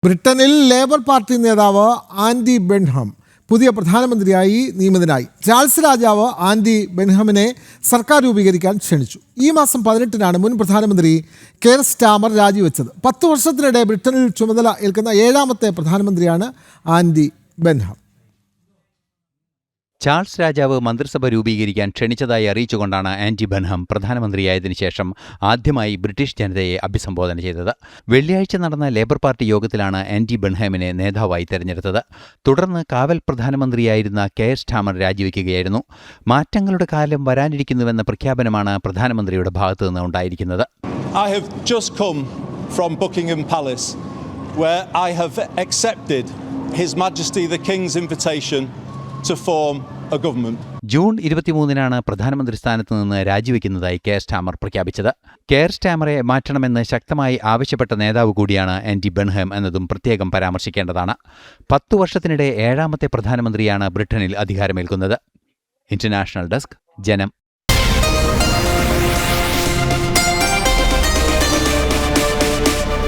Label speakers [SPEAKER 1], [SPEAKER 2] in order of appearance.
[SPEAKER 1] ബ്രിട്ടനിൽ labour party നേതാവ് Andy Benham പുതിയ പ്രധാനമന്ത്രിയായി നിയമിതനായി. ചാൾസ് രാജാവ് ആൻഡി ബെൻഹാമിനെ സർക്കാർ രൂപീകരിക്കാൻ ക്ഷണിച്ചു. ഈ മാസം 18-നാണ് മുൻ പ്രധാനമന്ത്രി കെയർ സ്റ്റാമർ രാജിവെച്ചത്. 10 വർഷത്തിനിടെ ബ്രിട്ടനിൽ ചുമതല ഏൽക്കുന്ന 7ാമത്തെ പ്രധാനമന്ത്രിയാണ് ആൻഡി ബെൻഹാം.
[SPEAKER 2] ചാൾസ് രാജാവ് മന്ത്രിസഭ രൂപീകരിക്കാൻ ക്ഷണിച്ചതായി അറിയിച്ചുകൊണ്ടാണ് ആൻഡി ബെൻഹാം പ്രധാനമന്ത്രിയായതിനു ശേഷം ആദ്യമായി ബ്രിട്ടീഷ് ജനതയെ അഭിസംബോധന ചെയ്തത്. വെള്ളിയാഴ്ച നടന്ന ലേബർ പാർട്ടി യോഗത്തിലാണ് ആൻഡി ബെൻഹാമിനെ നേതാവായി തെരഞ്ഞെടുത്തത്. തുടർന്ന് കാവൽ പ്രധാനമന്ത്രിയായിരുന്ന കെയർ സ്റ്റാമർ രാജിവെക്കുകയായിരുന്നു. മാറ്റങ്ങളുടെ കാലം വരാനിരിക്കുന്നുവെന്ന പ്രഖ്യാപനമാണ് പ്രധാനമന്ത്രിയുടെ ഭാഗത്തുനിന്ന് ഉണ്ടായിരിക്കുന്നത്.
[SPEAKER 3] I have just come from Buckingham Palace, where I have accepted His Majesty the King's invitation to form a government.
[SPEAKER 2] June 23-നാണ് പ്രധാനമന്ത്രി സ്ഥാനത്ത് നിന്ന് രാജിവെക്കുന്നതായി കെയർ സ്റ്റാമർ പ്രഖ്യാപിച്ചത്. കെയർ സ്റ്റാമറെ മാറ്റണമെന്ന് ശക്തമായി ആവശ്യപ്പെട്ട നേതാവ് കൂടിയാണ് ആൻഡി ബെൻഹാം എന്നതും പ്രത്യേകം പരാമർശിക്കേണ്ടതാണ്. 10 വർഷത്തിനിടെ 7ാമത്തെ പ്രധാനമന്ത്രിയാണ് ബ്രിട്ടനിൽ അധികാരമേൽക്കുന്നത്. ഇന്റർനാഷണൽ ഡെസ്ക്, ജനം.